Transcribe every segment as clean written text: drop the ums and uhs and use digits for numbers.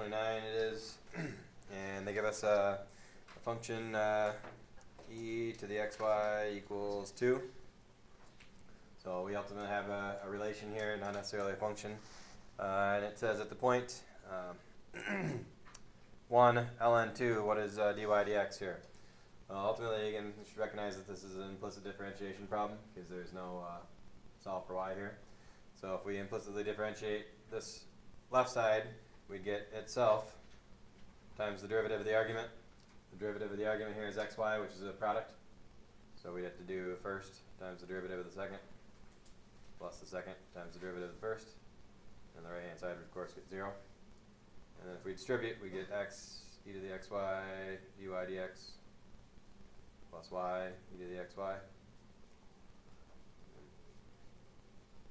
29 it is, and they give us a function e to the xy equals 2. So we ultimately have a relation here, not necessarily a function. And it says at the point 1 ln 2, what is dy dx here? Ultimately, again, you should recognize that this is an implicit differentiation problem because there's no solve for y here. So if we implicitly differentiate this left side, we'd get itself times the derivative of the argument. The derivative of the argument here is xy, which is a product. So we'd have to do first times the derivative of the second plus the second times the derivative of the first. And the right-hand side would, of course, get 0. And then if we distribute, we get x e to the xy dy dx plus y e to the xy.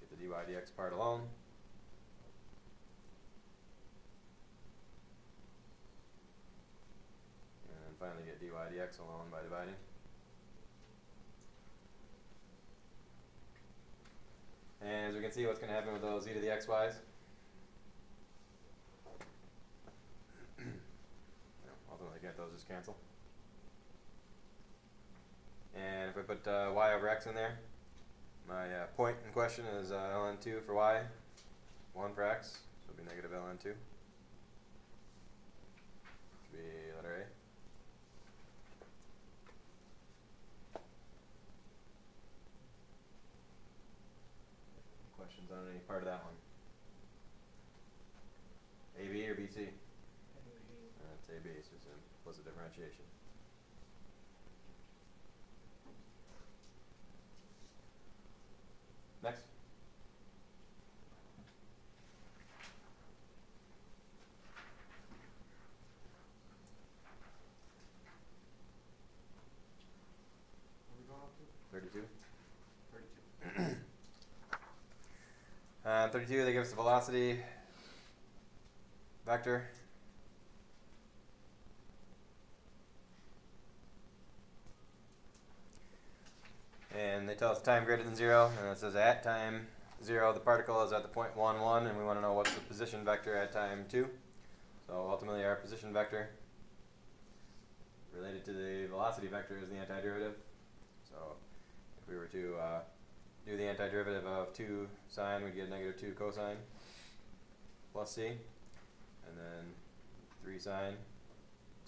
Get the dy dx part alone. And then finally get dy dx alone by dividing. And as we can see, what's going to happen with those e to the xy's? Ultimately, can't those just cancel? And if I put y over x in there, my point in question is ln 2 for y, 1 for x, so it'll be negative ln 2. Should be letter A. Questions on any part of that one? AB or BC? That's AB, so it's an implicit differentiation. Next. What are we going up to? 32. 32. 32, they give us the velocity vector. And they tell us time greater than 0, and it says at time 0 the particle is at the point 1, 1, and we want to know what's the position vector at time 2. So ultimately our position vector related to the velocity vector is the antiderivative. So if we were to do the antiderivative of 2 sine, we'd get negative 2 cosine plus c, and then 3 sine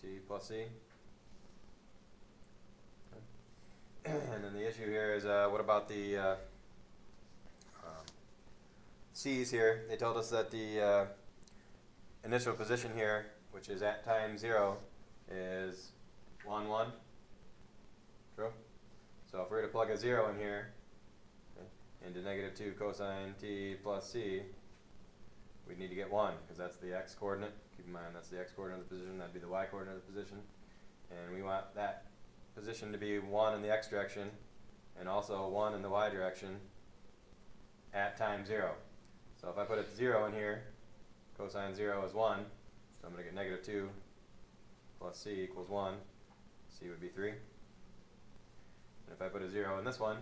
t plus c. And then the issue here is what about the c's here? They told us that the initial position here, which is at time 0, is 1, 1. True? So if we were to plug a 0 in here, into negative 2 cosine t plus c, we'd need to get 1, because that's the x coordinate. Keep in mind that's the x coordinate of the position, that'd be the y coordinate of the position. And we want that position to be 1 in the x direction, and also 1 in the y direction at time 0. So if I put a 0 in here, cosine 0 is 1, so I'm going to get negative 2 plus c equals 1. C would be 3. And if I put a 0 in this one,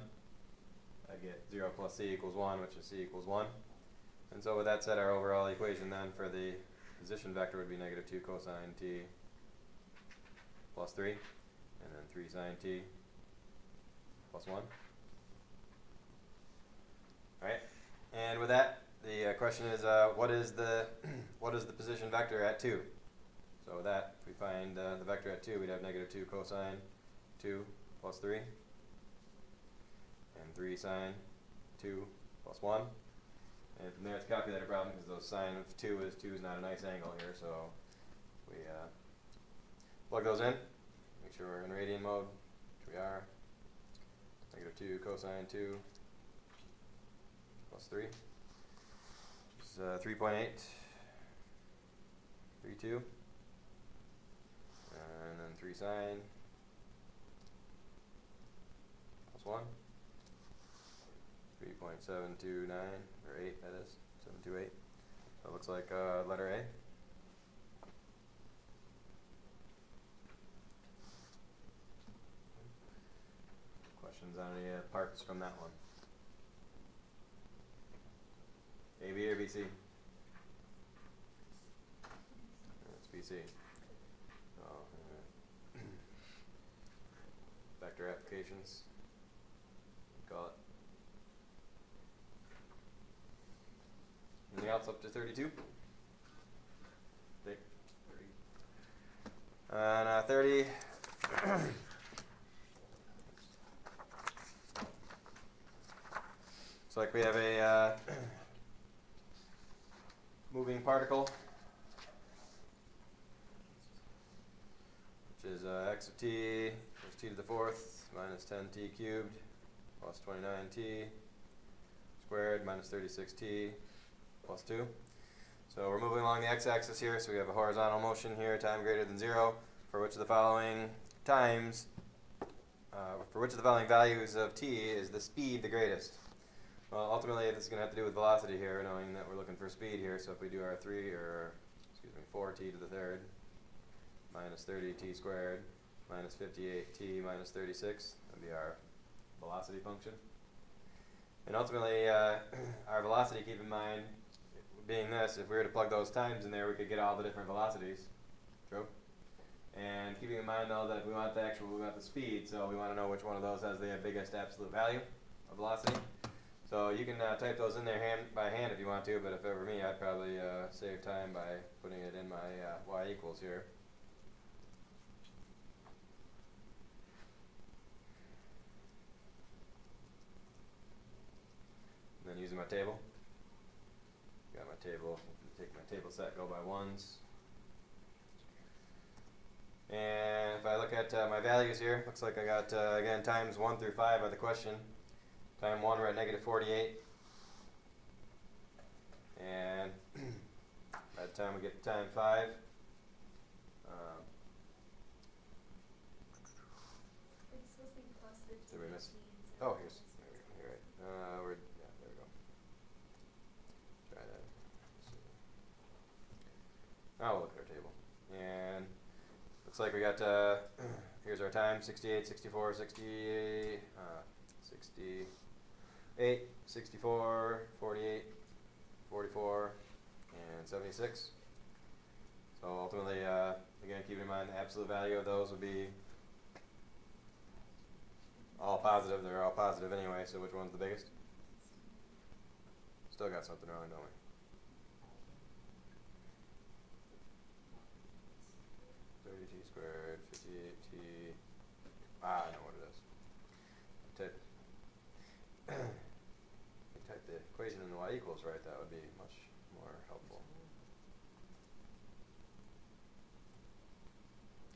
I get 0 plus c equals 1, which is c equals 1. And so with that said, our overall equation then for the position vector would be negative 2 cosine t plus 3, and then 3 sine t plus 1. Alright, and with that, the question is what is the position vector at 2? So with that, if we find the vector at 2, we'd have negative 2 cosine 2 plus 3. And 3 sine 2 plus 1. And from there it's a calculator problem because those sine of 2 is not a nice angle here, so we plug those in, make sure we're in radian mode, which we are. Negative 2 cosine 2 plus 3 is 3.832, and then 3 sine plus 1. 3.729, or 8 that is, 728. That looks like letter A. Questions on any parts from that one? A, B, or B, C? BC. So, vector applications, call it. Anything else up to 32? Take 30. And 30. Looks like we have a moving particle, which is x of t equals t to the fourth minus 10t cubed plus 29t squared minus 36t plus 2. So we're moving along the x-axis here, so we have a horizontal motion here, time greater than 0, for which of the following times, for which of the following values of t is the speed the greatest? Well, ultimately this is going to have to do with velocity here, knowing that we're looking for speed here. So if we do our 4t to the third minus 30t squared minus 58t minus 36, that would be our velocity function. And ultimately, our velocity, keep in mind, being this, if we were to plug those times in there, we could get all the different velocities. True? And keeping in mind, though, that we want the speed, so we want to know which one of those has the biggest absolute value of velocity. So you can type those in there by hand if you want to, but if it were me, I'd probably save time by putting it in my y equals here. And then using my table. Got my table, take my table set, go by ones. And if I look at my values here, looks like I got, again, times 1 through 5 are the question. Time 1 we're at negative 48. And by the time we get to time 5, it's supposed to be plus 15. did we miss? Oh, here's, there we go, you're right. Yeah, there we go. Try that. Now we'll look at our table. And looks like we got, here's our time, 68, 64, 68, 68, 64, 48, 44, and 76. So ultimately, again, keep in mind the absolute value of those would be all positive. They're all positive anyway, so which one's the biggest? Still got something wrong, don't we? T squared, 58t. I know what it is. Type the equation in the y equals right, that would be much more helpful.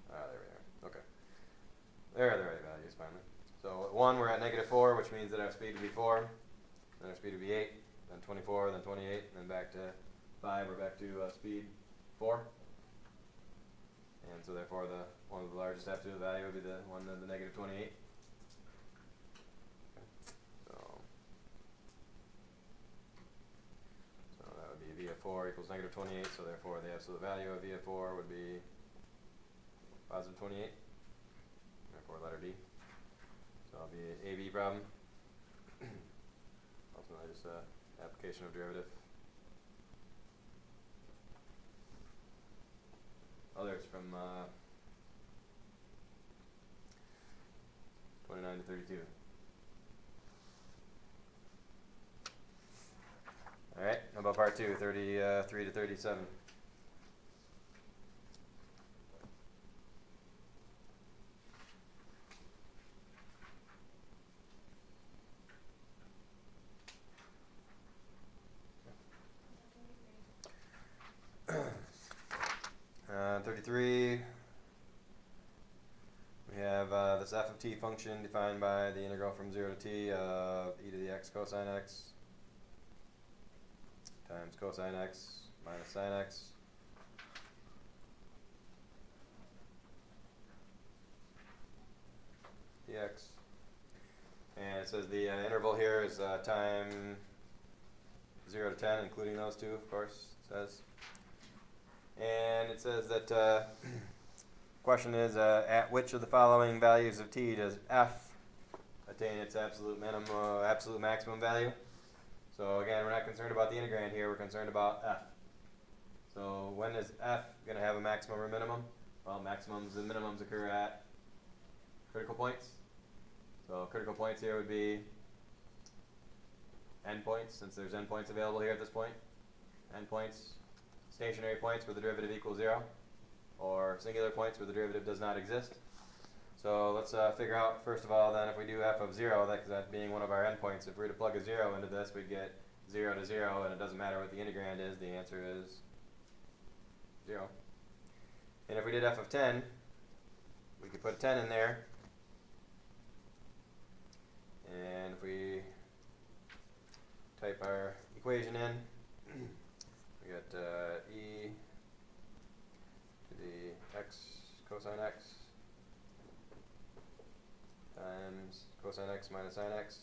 There we are. Okay. There are the right values finally. So at 1 we're at negative 4, which means that our speed would be 4. Then our speed would be 8, then 24, then 28, and then back to 5, we're back to speed 4. And so therefore one of the largest absolute value would be the one of the negative 28. Okay. So that would be V of 4 equals negative 28, so therefore the absolute value of V of 4 would be positive 28. Therefore letter D. So that'll be an AB problem. Ultimately just application of derivative. Others from 29 to 32. All right, how about part 2, 33 to 37? Okay. 33. We have this f of t function defined by the integral from 0 to t of e to the x cosine x times cosine x minus sine x dx. And it says the interval here is time 0 to 10, including those two, of course, it says. And it says that question is, at which of the following values of t does f attain its absolute minimum, absolute maximum value? So again, we're not concerned about the integrand here, we're concerned about f. So when is f going to have a maximum or minimum? Well, maximums and minimums occur at critical points. So critical points here would be endpoints, since there's endpoints available here at this point. Endpoints, stationary points where the derivative equals 0, or singular points where the derivative does not exist. So let's figure out, first of all, then, if we do f of 0, that being one of our endpoints, if we were to plug a 0 into this, we'd get 0 to 0, and it doesn't matter what the integrand is, the answer is 0. And if we did f of 10, we could put a 10 in there, and if we type our equation in, we get e to the x cosine x times cosine x minus sine x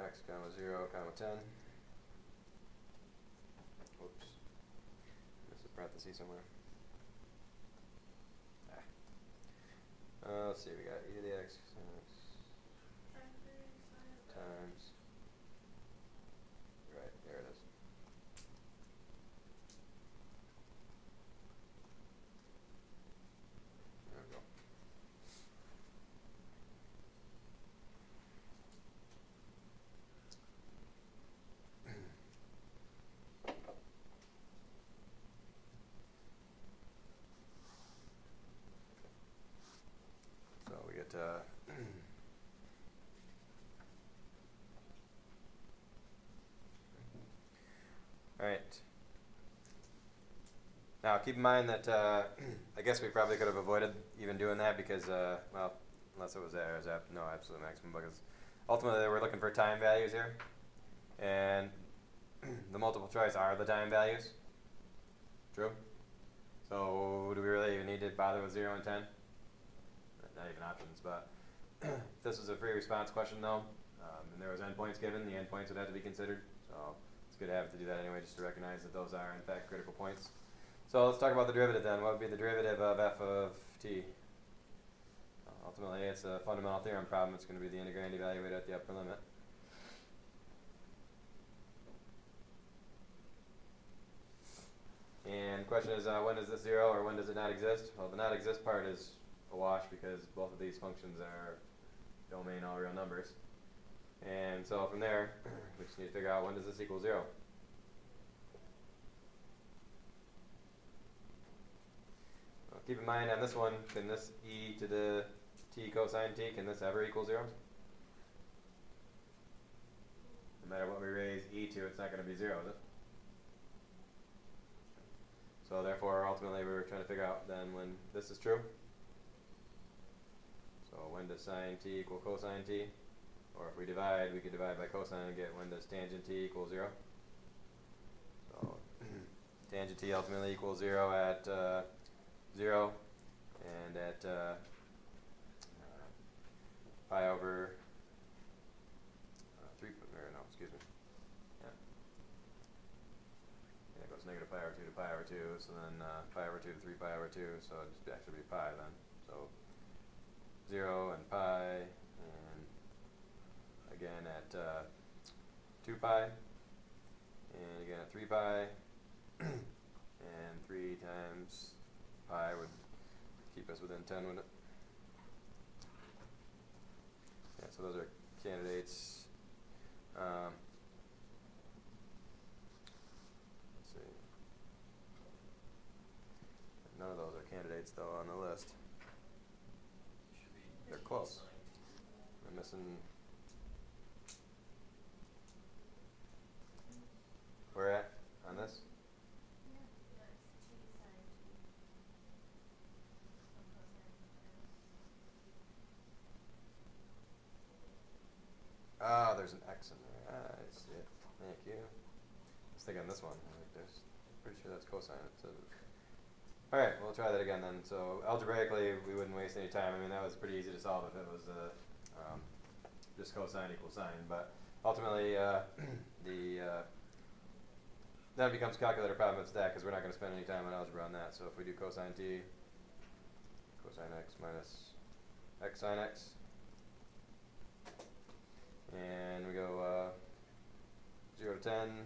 x comma 0 comma 10. Whoops. There's a parenthesis somewhere. Let's see, we got e to the x times, right, there it is. There we go. So we get alright. Now keep in mind that I guess we probably could have avoided even doing that because, well, unless it was there, no absolute maximum, because ultimately we're looking for time values here, and the multiple choice are the time values. True? So do we really even need to bother with 0 and 10? Not even options, but if this is a free response question though, and there was endpoints given, the endpoints would have to be considered. So it's good to have it to do that anyway, just to recognize that those are in fact critical points. So let's talk about the derivative then. What would be the derivative of f of t? Ultimately, it's a fundamental theorem problem. It's going to be the integrand evaluated at the upper limit. And the question is, when is this 0 or when does it not exist? Well, the not exist part is a wash because both of these functions are domain all real numbers. And so from there, we just need to figure out when does this equal 0. Well, keep in mind on this one, can this e to the t cosine t, can this ever equal 0? No matter what we raise e to, it's not going to be 0, is it? So therefore, ultimately, we were trying to figure out then when this is true. So when does sine t equal cosine t? Or if we divide, we could divide by cosine and get when does tangent t equal 0. So tangent t ultimately equals 0 at 0 and at pi over 3, or no, excuse me. Yeah. And it goes negative pi over 2 to pi over 2, so then pi over 2 to 3 pi over 2, so it'd just actually be pi then. So 0 and pi, and again at 2 pi, and again at 3 pi, and 3 times pi would keep us within 10, wouldn't it? Yeah, so those are candidates. Let's see. None of those are candidates though on the list. They're close. I'm missing. Where at on this? Ah, there's an X in there. Ah, I see it. Thank you. Let's think on this one. Pretty sure that's cosine. Alright, we'll try that again then. So algebraically, we wouldn't waste any time. I mean, that was pretty easy to solve if it was just cosine equals sine. But ultimately, that becomes calculator problem of that because we're not going to spend any time on algebra on that. So if we do cosine t, cosine x minus x sine x, And we go 0 to 10.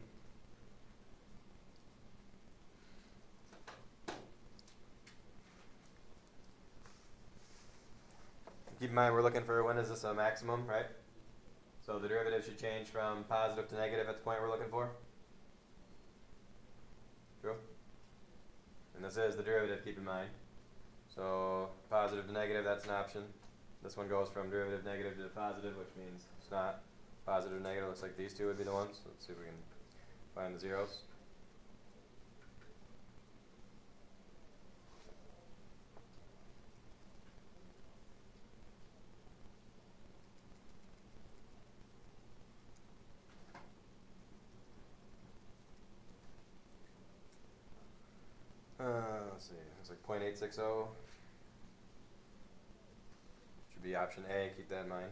Keep in mind we're looking for when is this a maximum, right? So the derivative should change from positive to negative at the point we're looking for. True? And this is the derivative, keep in mind. So positive to negative, that's an option. This one goes from derivative negative to positive, which means it's not positive negative. Looks like these two would be the ones. Let's see if we can find the zeros. Let's see, looks like 0.860. Should be option A, keep that in mind.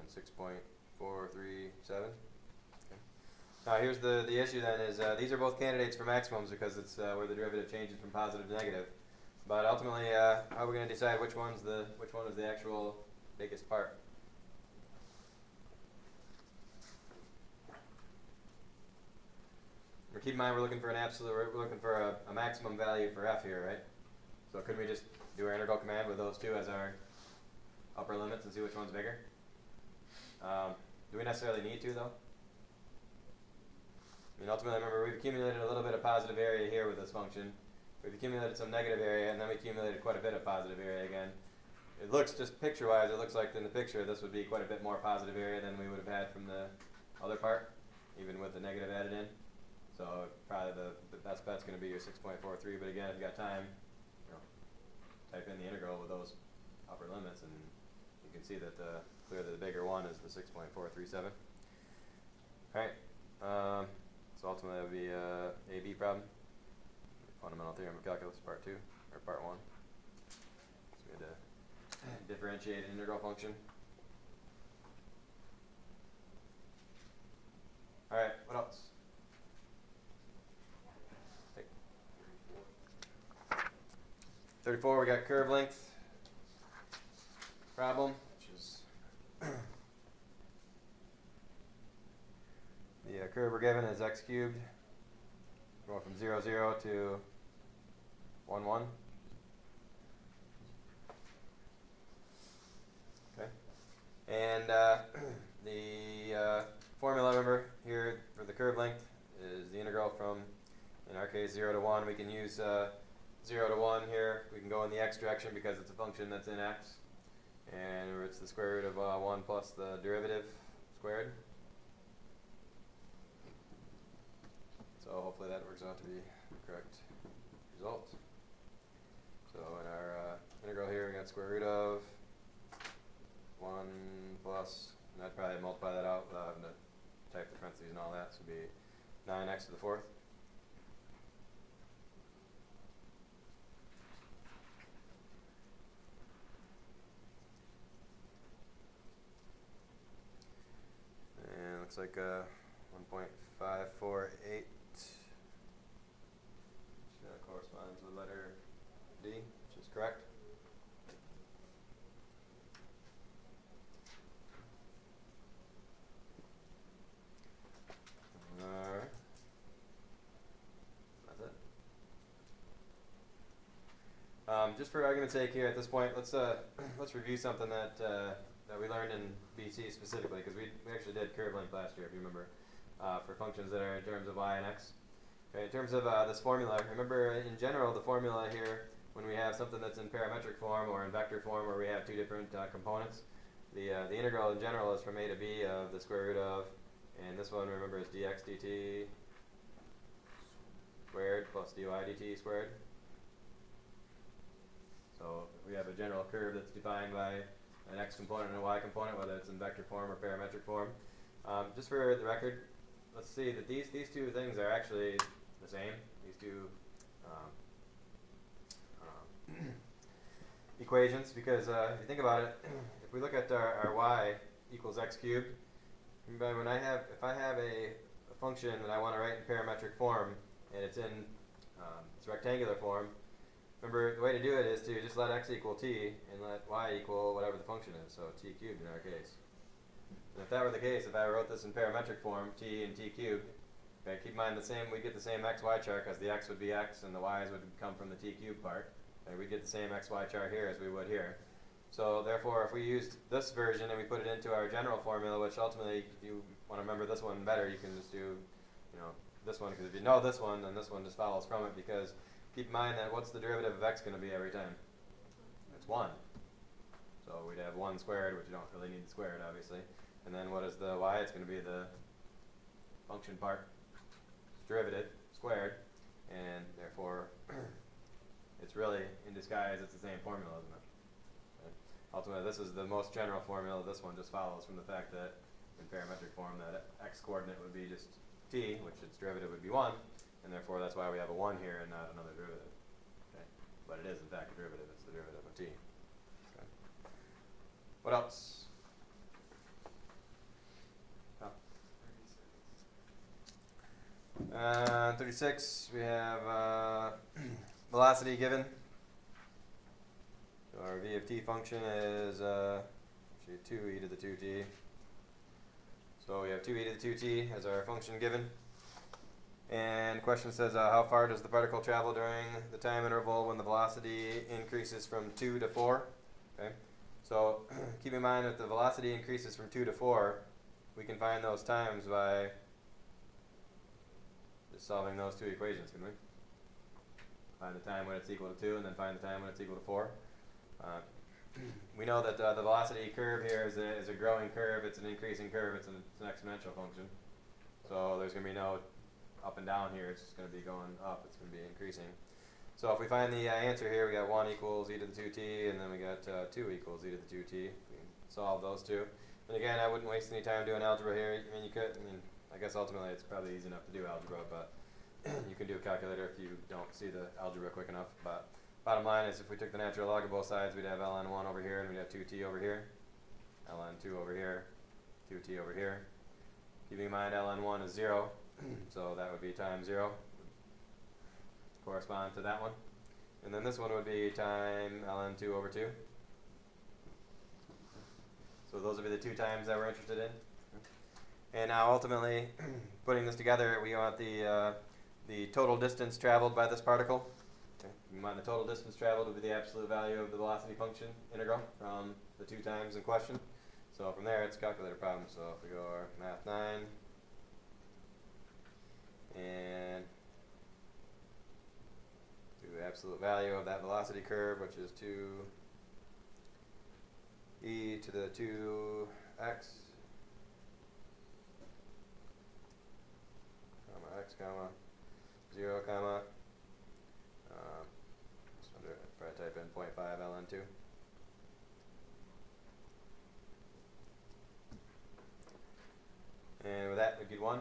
And 6.437. Now here's the issue then is these are both candidates for maximums because it's where the derivative changes from positive to negative. But ultimately, how are we going to decide which one is the actual biggest part? Keep in mind we're looking for an absolute. We're looking for a maximum value for f here, right? So couldn't we just do our integral command with those two as our upper limits and see which one's bigger? Do we necessarily need to though? I mean, ultimately, remember, we've accumulated a little bit of positive area here with this function. We've accumulated some negative area, and then we accumulated quite a bit of positive area again. It looks, just picture-wise, it looks like in the picture this would be quite a bit more positive area than we would have had from the other part, even with the negative added in. So probably the best bet's going to be your 6.43, but again, if you got time, type in the integral with those upper limits, and you can see that clearly the bigger one is the 6.437. All right. So ultimately it would be a B problem. Fundamental theorem of calculus, part 2, or part 1. So we had to differentiate an integral function. Alright, what else? Hey. 34, we got curve length problem, which is the curve we're given is x cubed, going from 0, 0 to 1, 1. Okay. And the formula, remember, here for the curve length is the integral from, in our case, 0 to 1. We can use 0 to 1 here. We can go in the x direction because it's a function that's in x. And it's the square root of 1 plus the derivative squared. So hopefully that works out to be the correct result. So in our integral here, we got square root of 1 plus, and I'd probably multiply that out without having to type the parentheses and all that. So it would be 9x to the 4th. And looks like 1.548. Corresponds with letter D, which is correct. Alright. That's it. Just for argument's sake here at this point, let's review something that we learned in BC specifically, because we actually did curve length last year, if you remember, for functions that are in terms of y and x. Okay, in terms of this formula, remember in general the formula here, when we have something that's in parametric form or in vector form where we have two different components, the integral in general is from a to b of the square root of, and this one remember is dx dt squared plus dy dt squared. So we have a general curve that's defined by an x component and a y component, whether it's in vector form or parametric form. Just for the record, let's see that these two things are actually the same. These two equations because if you think about it, if we look at our y equals x cubed, remember when if I have a function that I want to write in parametric form and it's in its rectangular form, remember the way to do it is to just let x equal t and let y equal whatever the function is, so t cubed in our case. And if that were the case, if I wrote this in parametric form, t and t cubed, okay, keep in mind we get the same xy chart because the x would be x and the y's would come from the t cubed part. Okay, we'd get the same xy chart here as we would here. So therefore, if we used this version and we put it into our general formula, which ultimately, if you want to remember this one better, you can just do, this one, because if you know this one, then this one just follows from it, because keep in mind that what's the derivative of x going to be every time? It's 1. So we'd have 1 squared, which you don't really need squared, obviously. And then what is the y? It's going to be the function part, derivative, squared, and therefore it's really, in disguise, it's the same formula, isn't it? Okay. Ultimately, this is the most general formula. This one just follows from the fact that in parametric form that x coordinate would be just t, which its derivative would be 1, and therefore that's why we have a 1 here and not another derivative. Okay. But it is, in fact, a derivative. It's the derivative of t. Okay. What else? 36, we have velocity given. So our v of t function is actually 2e to the 2t. So we have 2e to the 2t as our function given. And the question says, how far does the particle travel during the time interval when the velocity increases from 2 to 4? Okay. So keep in mind that the velocity increases from 2 to 4, we can find those times by just solving those two equations, can we? Find the time when it's equal to 2 and then find the time when it's equal to 4. We know that the velocity curve here is a growing curve. It's an increasing curve. It's an exponential function. So there's going to be no up and down here. It's just going to be going up. It's going to be increasing. So if we find the answer here, we got 1 equals e to the 2t, and then we got 2 equals e to the 2t. We can solve those two. And again, I wouldn't waste any time doing algebra here. I mean, you could. I guess ultimately it's probably easy enough to do algebra, but you can do a calculator if you don't see the algebra quick enough. But bottom line is if we took the natural log of both sides, we'd have ln 1 over here and we'd have 2t over here, ln 2 over here, 2t over here. Keeping in mind ln 1 is 0, so that would be times 0, correspond to that one. And then this one would be time ln 2 over 2. So those would be the two times that we're interested in. And now ultimately, putting this together, we want the total distance traveled by this particle. Okay. Keep in mind the total distance traveled would be the absolute value of the velocity function integral from the two times in question. So from there, it's a calculator problem. So if we go our math 9, and do the absolute value of that velocity curve, which is 2e to the 2x, x comma 0 comma probably type in 0.5 ln 2. And with that we get 1,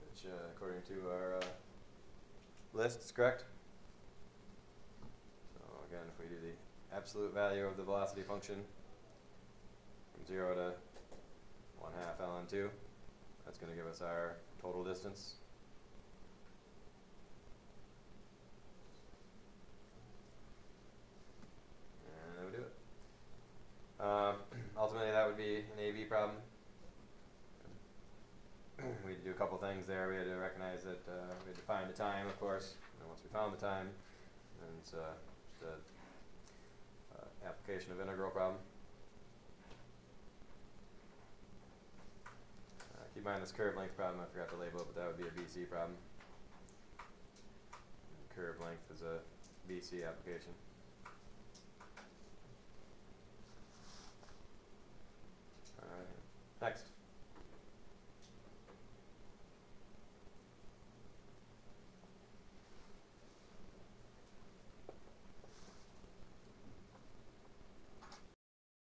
which according to our list is correct. So again, if we do the absolute value of the velocity function from 0 to 1/2 ln 2, that's going to give us our total distance. Ultimately, that would be an AB problem. We had to do a couple things there. We had to recognize that we had to find the time, of course. And once we found the time, then it's just an application of integral problem. Keep in mind this curve length problem, I forgot to label it, but that would be a BC problem. And curve length is a BC application.